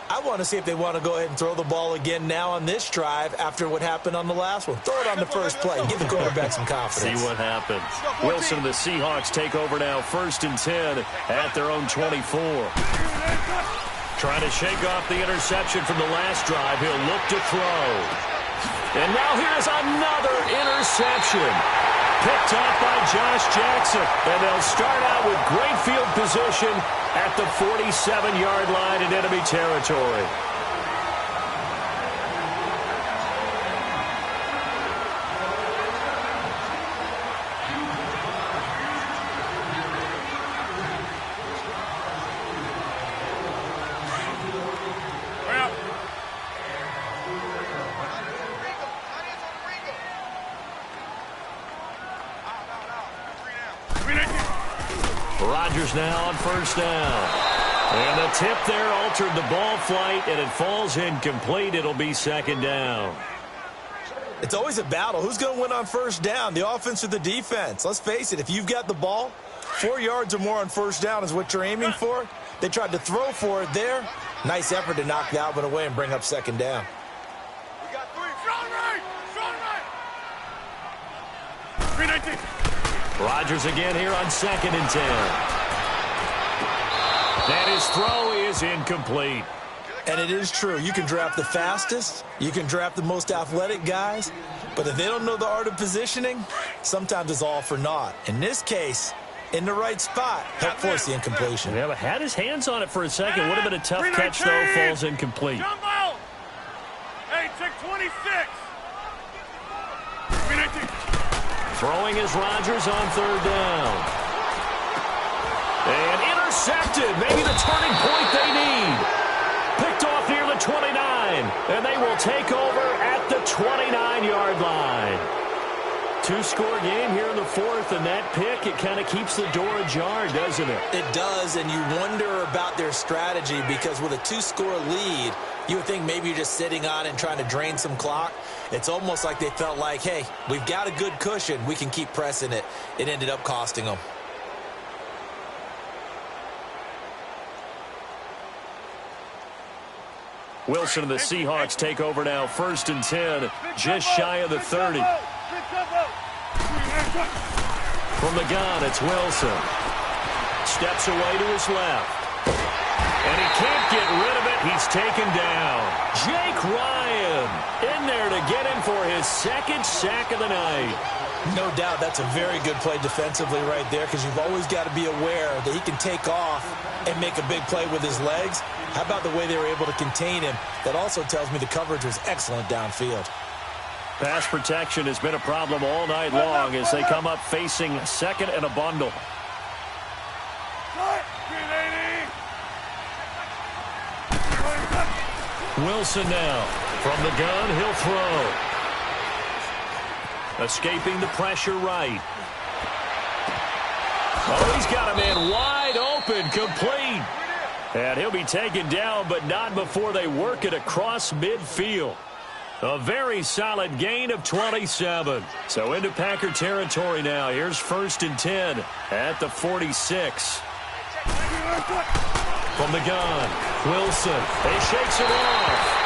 I want to see if they want to go ahead and throw the ball again now on this drive after what happened on the last one. Throw it on the first play. Give the quarterback some confidence. See what happens. Wilson and the Seahawks take over now 1st and 10 at their own 24. Trying to shake off the interception from the last drive. He'll look to throw. And now here's another interception. Picked off by Josh Jackson. And they'll start out with great field position at the 47-yard line in enemy territory. Rodgers now on first down. And the tip there altered the ball flight, and it falls incomplete. It'll be second down. It's always a battle. Who's going to win on first down, the offense or the defense? Let's face it, if you've got the ball, 4 yards or more on first down is what you're aiming for. They tried to throw for it there. Nice effort to knock that one away and bring up second down. We got 3. Strong right! Strong right! 319. Rodgers again here on 2nd and 10. And his throw is incomplete. And it is true. You can draft the fastest. You can draft the most athletic guys. But if they don't know the art of positioning, sometimes it's all for naught. In this case, in the right spot, help force the incompletion. Yeah, but had his hands on it for a second. Would have been a tough catch, though. Falls incomplete. Jumbo! Hey, check 26. 319. Throwing is Rodgers on 3rd down. And intercepted. Maybe the turning point they need. Picked off near the 29. And they will take over at the 29-yard line. 2-score game here in the 4th, and that pick, it kind of keeps the door ajar, doesn't it? It does, and you wonder about their strategy because with a 2-score lead, you would think maybe you're just sitting on and trying to drain some clock. It's almost like they felt like, hey, we've got a good cushion. We can keep pressing it. It ended up costing them. Wilson and the Seahawks take over now. 1st and 10, just shy of the 30. From the gun, it's Wilson. Steps away to his left. And he can't get rid of it. He's taken down. Jake Ryan in there to get him for his 2nd sack of the night. No doubt that's a very good play defensively right there because you've always got to be aware that he can take off and make a big play with his legs. How about the way they were able to contain him? That also tells me the coverage was excellent downfield. Pass protection has been a problem all night long as they come up facing 2nd and a bundle. Wilson now. From the gun, he'll throw. Escaping the pressure right. Oh, he's got a man wide open, complete. And he'll be taken down, but not before they work it across midfield. A very solid gain of 27. So into Packer territory now. Here's 1st and 10 at the 46. From the gun, Wilson. He shakes it off.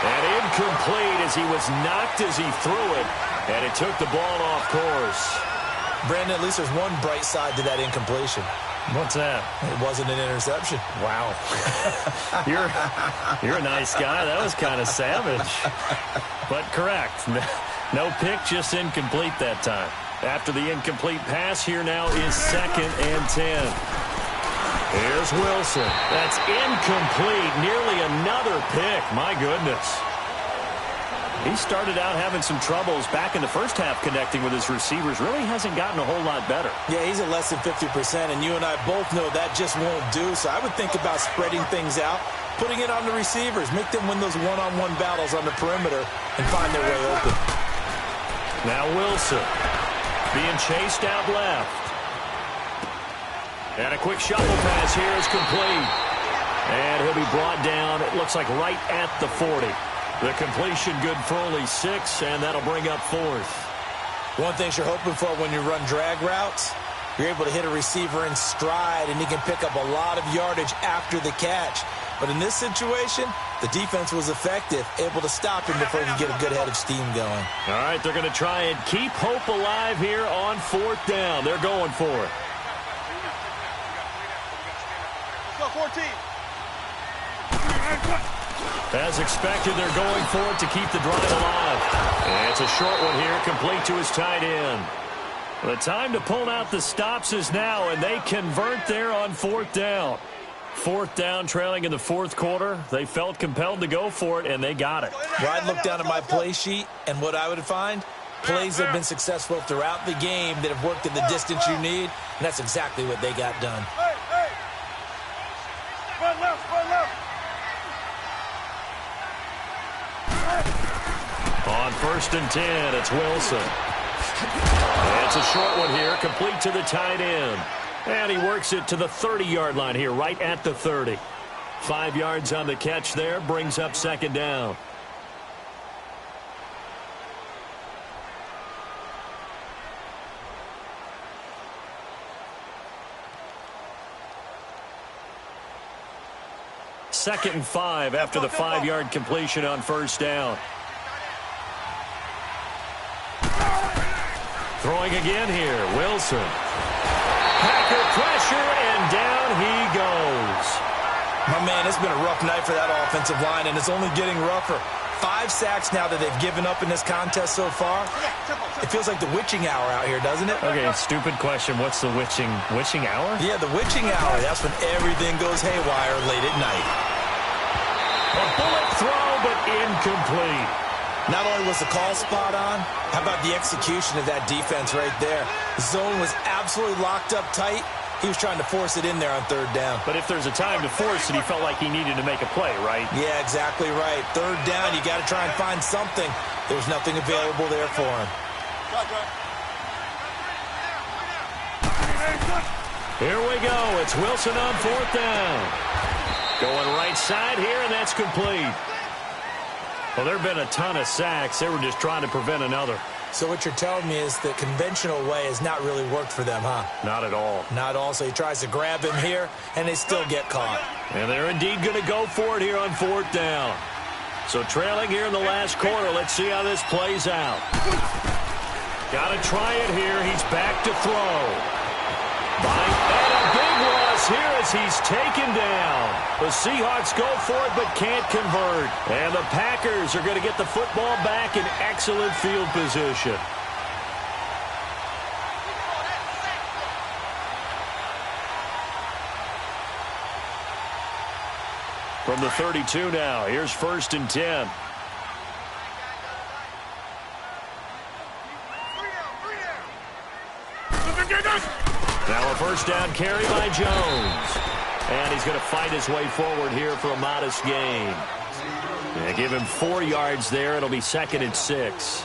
And incomplete as he was knocked as he threw it. And it took the ball off course. Brandon, at least there's one bright side to that incompletion. What's that? It wasn't an interception. Wow. You're a nice guy. That was kind of savage. But correct. No pick, just incomplete that time. After the incomplete pass, here now is 2nd and 10. Here's Wilson. That's incomplete. Nearly another pick. My goodness. He started out having some troubles back in the first half connecting with his receivers. Really hasn't gotten a whole lot better. Yeah, he's at less than 50%, and you and I both know that just won't do. So I would think about spreading things out, putting it on the receivers, make them win those one-on-one battles on the perimeter and find their way open. Now Wilson being chased out left. And a quick shuffle pass here is complete. And he'll be brought down, it looks like right at the 40. The completion good for only 6, and that'll bring up 4th. One thing you're hoping for when you run drag routes, you're able to hit a receiver in stride, and he can pick up a lot of yardage after the catch. But in this situation, the defense was effective, able to stop him before he could get a good head of steam going. All right, they're going to try and keep hope alive here on 4th down. They're going for it. Let's go, 14. As expected, they're going for it to keep the drive alive. And it's a short one here, complete to his tight end. The time to pull out the stops is now, and they convert there on 4th down. 4th down, trailing in the 4th quarter. They felt compelled to go for it, and they got it. Well, I'd look down at my play sheet, and what I would find, plays that have been successful throughout the game that have worked in the distance you need, and that's exactly what they got done. On 1st and 10, it's Wilson. It's a short one here, complete to the tight end. And he works it to the 30-yard line here, right at the 30. 5 yards on the catch there, brings up 2nd down. Second and 5 after the 5-yard completion on 1st down. Throwing again here, Wilson. Packer pressure, and down he goes. My man, it's been a rough night for that offensive line, and it's only getting rougher. 5 sacks now that they've given up in this contest so far. It feels like the witching hour out here, doesn't it? Okay, stupid question. What's the witching hour? Yeah, the witching hour. That's when everything goes haywire late at night. A bullet throw, but incomplete. Not only was the call spot on, how about the execution of that defense right there? The zone was absolutely locked up tight. He was trying to force it in there on 3rd down. But if there's a time to force it, he felt like he needed to make a play, right? Yeah, exactly right. 3rd down, you got to try and find something. There's nothing available there for him. Here we go. It's Wilson on 4th down. Going right side here, and that's complete. Well, there have been a ton of sacks. They were just trying to prevent another. So what you're telling me is the conventional way has not really worked for them, huh? Not at all. Not all. So he tries to grab him here, and they still get caught. And they're indeed going to go for it here on 4th down. So trailing here in the last quarter. Let's see how this plays out. Got to try it here. He's back to throw. And a big loss here as he's taken down. The Seahawks go for it but can't convert. And the Packers are going to get the football back in excellent field position. From the 32 now, here's 1st and 10. Now a 1st down carry by Jones. And he's going to fight his way forward here for a modest gain. Yeah, give him 4 yards there. It'll be 2nd and 6.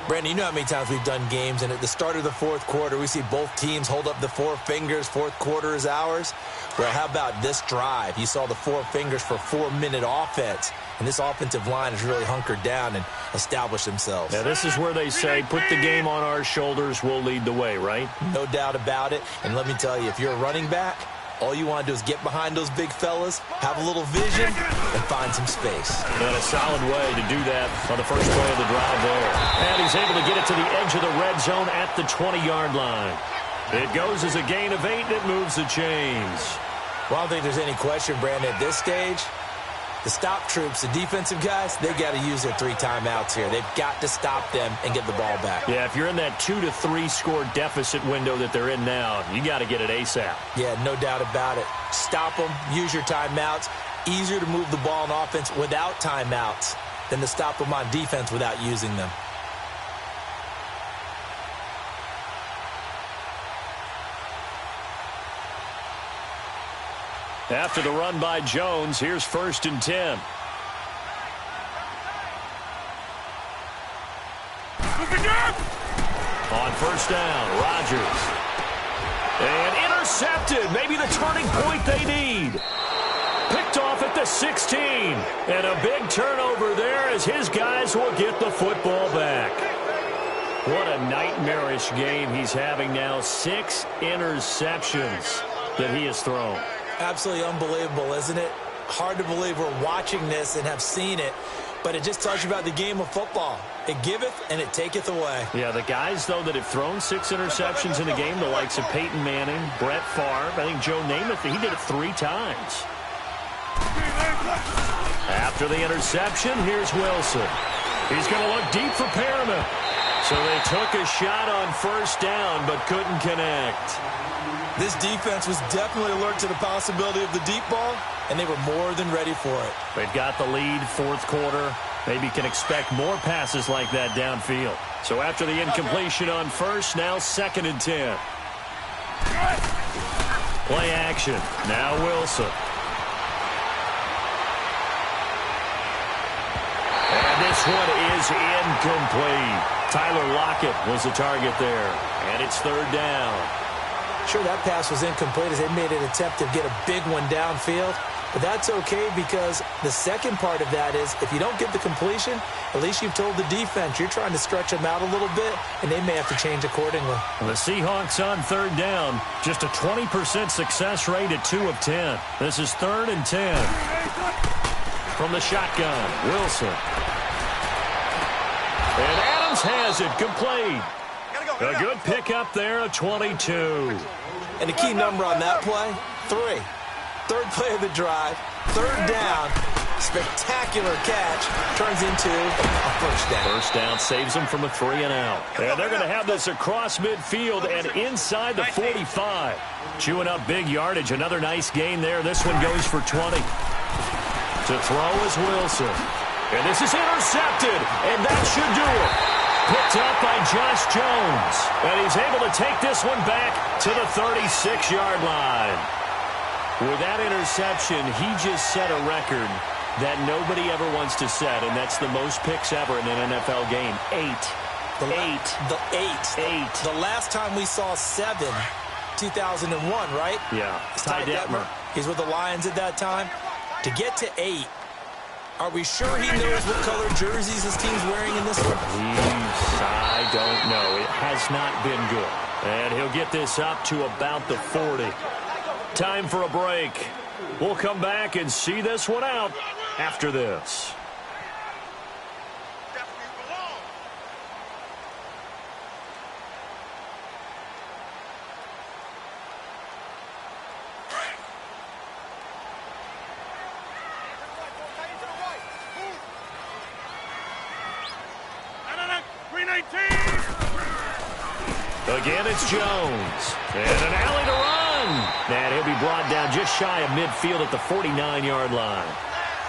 Brandon, you know how many times we've done games, and at the start of the 4th quarter, we see both teams hold up the 4 fingers. 4th quarter is ours. Well, how about this drive? You saw the 4 fingers for 4-minute offense, and this offensive line has really hunkered down and established themselves. Yeah, this is where they say, put the game on our shoulders, we'll lead the way, right? No doubt about it. And let me tell you, if you're a running back, all you want to do is get behind those big fellas, have a little vision, and find some space. And a solid way to do that on the first play of the drive there. And he's able to get it to the edge of the red zone at the 20-yard line. It goes as a gain of 8, and it moves the chains. Well, I don't think there's any question, Brandon, at this stage, the stop troops, the defensive guys, they got to use their 3 timeouts here. They've got to stop them and get the ball back. Yeah, if you're in that 2 to 3 score deficit window that they're in now, you got to get it ASAP. Yeah, no doubt about it. Stop them, use your timeouts. Easier to move the ball on offense without timeouts than to stop them on defense without using them. After the run by Jones, here's 1st and 10. On 1st down, Rodgers. And intercepted. Maybe the turning point they need. Picked off at the 16. And a big turnover there as his guys will get the football back. What a nightmarish game he's having now. 6 interceptions that he has thrown. Absolutely unbelievable, isn't it? Hard to believe we're watching this and have seen it, but it just tells you about the game of football. It giveth and it taketh away. Yeah, the guys, though, that have thrown 6 interceptions in a game, the likes of Peyton Manning, Brett Favre, I think Joe Namath, he did it 3 times. After the interception, here's Wilson. He's going to look deep for Perriman. So they took a shot on first down, but couldn't connect. This defense was definitely alert to the possibility of the deep ball, and they were more than ready for it. They've got the lead, fourth quarter. Maybe can expect more passes like that downfield. So after the incompletion on first, now 2nd and 10. Play action. Now Wilson. And this one is incomplete. Tyler Lockett was the target there. And it's 3rd down. Sure, that pass was incomplete as they made an attempt to get a big one downfield. But that's okay because the second part of that is if you don't get the completion, at least you've told the defense you're trying to stretch them out a little bit, and they may have to change accordingly. The Seahawks on 3rd down, just a 20% success rate at 2 of 10. This is 3rd and 10. From the shotgun, Wilson. And Adams has it, complete. A good pickup there, a 22. And the key number on that play, 3. 3rd play of the drive, 3rd down, spectacular catch, turns into a first down. First down saves them from a 3-and-out. And they're going to have this across midfield and inside the 45. Chewing up big yardage, another nice gain there. This one goes for 20. To throw is Wilson. And this is intercepted, and that should do it. Picked up by Josh Jones. And he's able to take this one back to the 36-yard line. With that interception, he just set a record that nobody ever wants to set, and that's the most picks ever in an NFL game. 8. The last time we saw 7, 2001, right? Yeah. Ty Detmer. He's with the Lions at that time. To get to 8, are we sure he knows what color jerseys his team's wearing in this one? I don't know. It has not been good. And he'll get this up to about the 40. Time for a break. We'll come back and see this one out after this. Again, it's Jones. And an alley to run. And he'll be brought down just shy of midfield at the 49-yard line.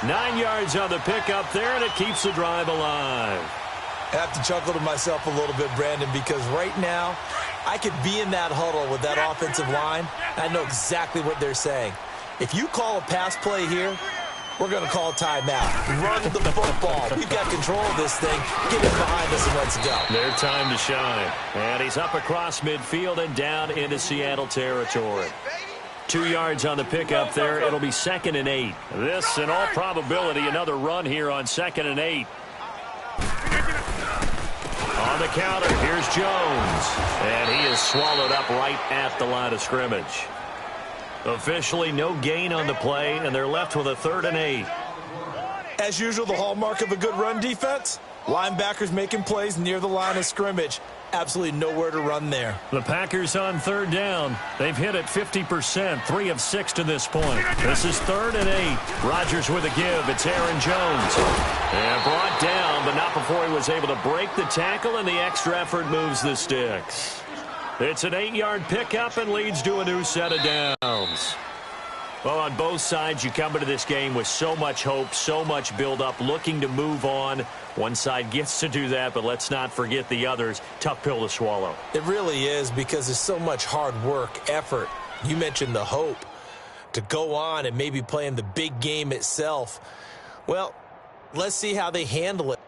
9 yards on the pickup there, and it keeps the drive alive. I have to chuckle to myself a little bit, Brandon, because right now I could be in that huddle with that offensive line. I know exactly what they're saying. If you call a pass play here, we're going to call a timeout. Run the football. We've got control of this thing. Get it behind us and let's go. Their time to shine. And he's up across midfield and down into Seattle territory. 2 yards on the pickup there. It'll be 2nd and 8. This, in all probability, another run here on 2nd and 8. On the counter, here's Jones. And he is swallowed up right at the line of scrimmage. Officially no gain on the play, and they're left with a 3rd and 8. As usual, the hallmark of a good run defense, linebackers making plays near the line of scrimmage. Absolutely nowhere to run there. The Packers on 3rd down. They've hit it 50%, 3 of 6 to this point. This is 3rd and 8. Rodgers with a give. It's Aaron Jones. And brought down, but not before he was able to break the tackle, and the extra effort moves the sticks. It's an 8-yard pickup and leads to a new set of downs. Well, on both sides, you come into this game with so much hope, so much build-up, looking to move on. One side gets to do that, but let's not forget the others. Tough pill to swallow. It really is because there's so much hard work, effort. You mentioned the hope to go on and maybe play in the big game itself. Well, let's see how they handle it.